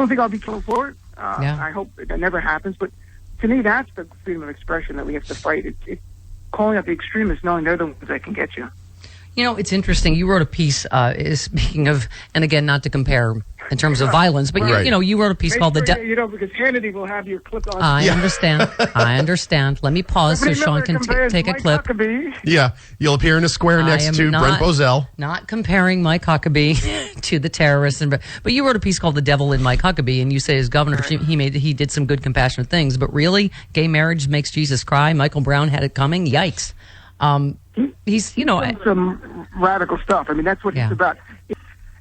don't think I'll be killed for it. I hope that never happens. But to me, that's the freedom of expression that we have to fight. It's calling out the extremists, knowing they're the ones that can get you. You know, it's interesting. You wrote a piece, speaking of, and again, not to compare in terms of violence, but you wrote a piece called because Hannity will have your clip on. I understand. I understand. Let me pause so Sean can take a clip. Huckabee. Yeah, you'll appear in a square next to Brent Bozell. Not comparing Mike Huckabee to the terrorists, but you wrote a piece called "The Devil in Mike Huckabee," and you say as governor he did some good, compassionate things, but really, gay marriage makes Jesus cry. Michael Brown had it coming. Yikes. He's some radical stuff. I mean, that's what he's about.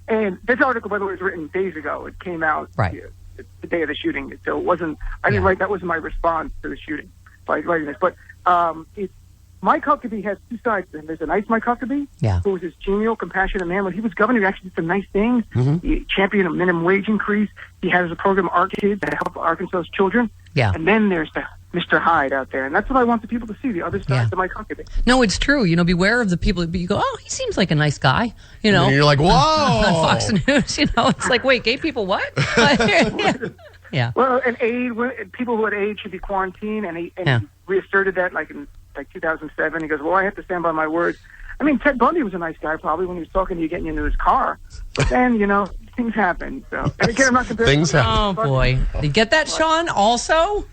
And this article, by the way, was written days ago. It came out the day of the shooting, so it wasn't. I didn't write. That wasn't my response to the shooting by writing this. But Mike Huckabee has two sides to him. There's a nice Mike Huckabee, who was this genial, compassionate man. When he was governor, he actually did some nice things. Mm-hmm. He championed a minimum wage increase. He has a program, Art Kids, to help Arkansas's children. Yeah. And then there's the Mr. Hyde out there, and that's what I want the people to see, the other side of Mike Huckabee. No, it's true. You know, beware of the people. You go, oh, he seems like a nice guy. You know, and you're like, whoa. On Fox News, you know, it's like, wait, gay people what? Yeah. Well, and people who had AIDS should be quarantined, and he reasserted that in 2007. He goes, well, I have to stand by my words. I mean, Ted Bundy was a nice guy probably when he was talking to you, getting you into his car. But then, things happen. So, and again, I'm not comparing. Things happen. Oh, boy. Did you get that, Sean, also?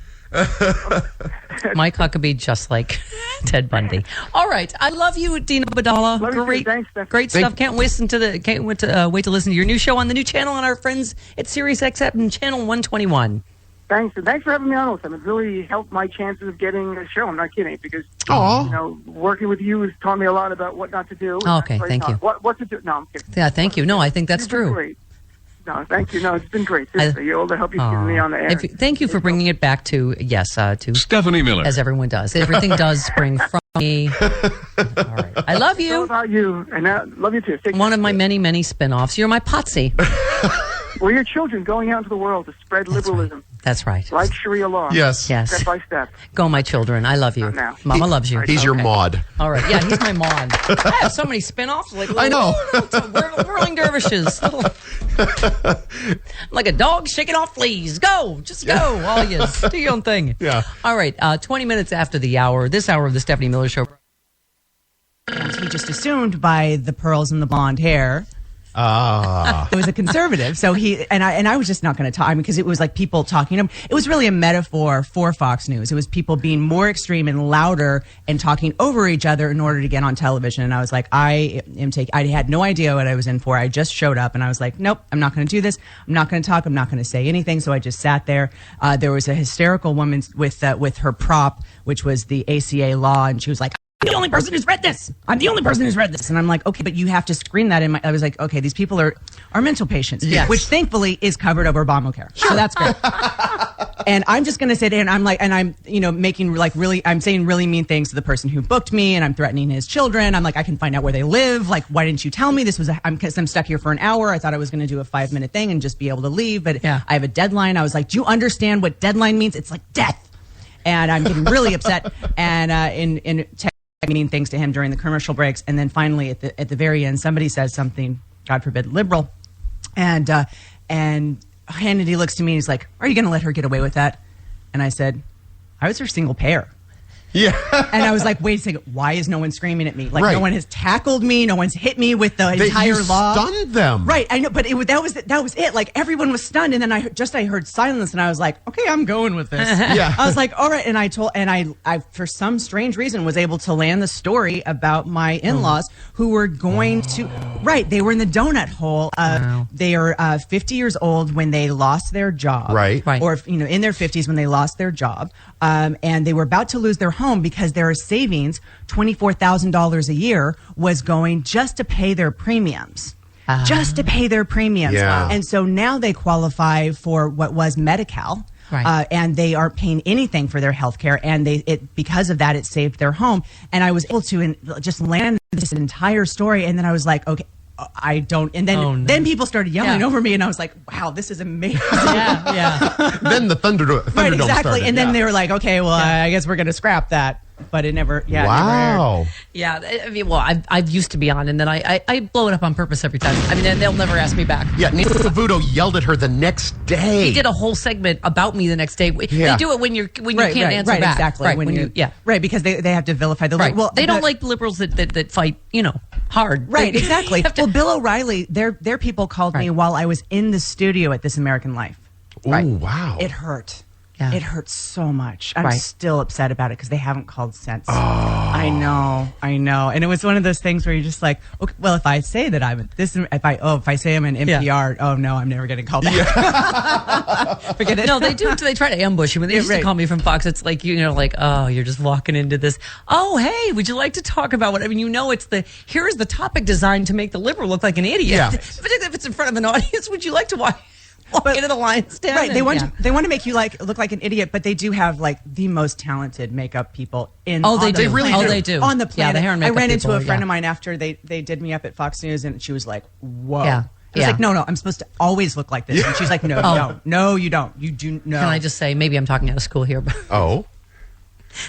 Mike Huckabee, just like Ted Bundy. All right, I love you, Dina Badala. Great, thanks, great stuff. Can't wait to listen to your new show on the new channel on our friends at SiriusXM and Channel 121. Thanks, and thanks for having me on with them. It really helped my chances of getting a show. I'm not kidding, because working with you has taught me a lot about what not to do. Okay, thank you. What to do? No, I'm kidding. Yeah, thank you. No, I think that's true. Great. No, thank you. No, it's been great. Seriously, you're all the help you've given me on the air. Thank you for bringing it back to Stephanie Miller, as everyone does. Everything does spring from me. All right, I love you. How about you? And I love you too. One of my many, many spinoffs. You're my Potsy. We're your children going out into the world to spread liberalism. That's right. Like Sharia law. Yes. Step by step. Go, my children. I love you. Mama loves you. He's your Maud. All right. Yeah, he's my Maud. I have so many spinoffs. I know. Whirling dervishes. Like a dog shaking off fleas. Go. Just go. All you. Do your own thing. Yeah. All right. 20 minutes after the hour, this hour of the Stephanie Miller Show. He just assumed by the pearls and the blonde hair. It was a conservative, so I was just not going to talk. I mean, because it was like people talking to him. It was really a metaphor for Fox News. It was people being more extreme and louder and talking over each other in order to get on television. And I was like, I had no idea what I was in for. I just showed up, and I was like, nope, I'm not going to do this. I'm not going to talk. I'm not going to say anything. So I just sat there. There was a hysterical woman with her prop, which was the ACA law, and she was like, I'm the only person who's read this. I'm the only person who's read this. And I'm like, okay, but you have to screen that in my... I was like, okay, these people are mental patients. Yes. Which thankfully is covered over Obamacare. Sure. So that's great. And I'm just going to sit there and I'm like, and I'm, making I'm saying really mean things to the person who booked me, and I'm threatening his children. I'm like, I can find out where they live. Like, why didn't you tell me? Because I'm stuck here for an hour. I thought I was going to do a 5-minute thing and just be able to leave. But I have a deadline. I was like, do you understand what deadline means? It's like death. And I'm getting really upset. And meaning things to him during the commercial breaks, and then finally at the very end, somebody says something, God forbid, liberal, and Hannity looks to me and he's like, "Are you going to let her get away with that?" And I said, "I was her single payer." Yeah. And I was like, wait a second, why is no one screaming at me? Like, no one has tackled me, no one's hit me with the entire law. Stunned them. Right, I know, but that was it. Like, everyone was stunned, and then I heard silence, and I was like, okay, I'm going with this. Yeah. I was like, all right, and I for some strange reason was able to land the story about my in-laws who were going to, they were in the donut hole. They are 50 years old when they lost their job. Right. Or, in their 50s when they lost their job. And they were about to lose their home because their savings, $24,000 a year, was going just to pay their premiums. Just to pay their premiums. Yeah. And so now they qualify for what was Medi-Cal. Right. And they aren't paying anything for their health care. And because of that, it saved their home. And I was able to just land this entire story. And then I was like, okay, I don't. And then then people started yelling over me, and I was like, wow, this is amazing. Yeah. Then the Thunderdome right, exactly. started. And then they were like, okay, well, I guess we're going to scrap that. but it never. Yeah. Wow. Yeah, I mean, well, I've used to be on, and then I blow it up on purpose every time. I mean, they'll never ask me back. Yeah, Nina Savuto yelled at her the next day. He did a whole segment about me the next day. They do it when you can't answer back. Exactly. Right, when you right, because they have to vilify the right. Well, they don't like liberals that fight, hard. Right, exactly. Well, Bill O'Reilly, their people called me while I was in the studio at This American Life. Oh, wow. It hurt. Yeah. It hurts so much. I'm still upset about it because they haven't called since. Oh. I know. And it was one of those things where you're just like, okay, well, if I say that I'm this, if I say I'm an NPR, oh no, I'm never getting called back. Yeah. Forget it. No, they do. They try to ambush you. When they used to call me from Fox, it's like oh, you're just walking into this. Oh, hey, would you like to talk about what? I mean, it's here's the topic designed to make the liberal look like an idiot. Yeah. Particularly if it's in front of an audience, would you like to watch? Walk into the lion's den. Right, they want to make you look like an idiot, but they do have the most talented makeup people in. Oh, they do. They really do. They do on the planet. Yeah, the hair and makeup I ran into people, a friend of mine after they did me up at Fox News, and she was like, "Whoa." Yeah. I was like, no, I'm supposed to always look like this. And she's like, no, you don't. You do no. Can I just say, maybe I'm talking out of school here, but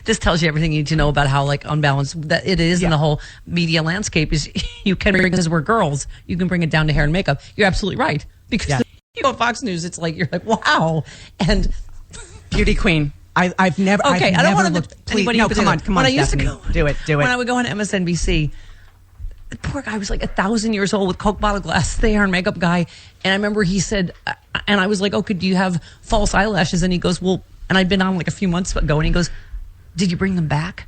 this tells you everything you need to know about how unbalanced that it is in the whole media landscape. Is you can bring, because we're girls, you can bring it down to hair and makeup. You're absolutely right, because you go on Fox News, it's like you're like, wow, and beauty queen. I've never. Okay, I've I don't never want to. Please, no, come on. When I used to Stephanie, go, do it. When I would go on MSNBC. The poor guy was like 1,000 years old with Coke bottle glass, the hair and makeup guy. And I remember he said, and I was like, "Oh, do you have false eyelashes?" And he goes, "Well," and I'd been on a few months ago, and he goes, "Did you bring them back?"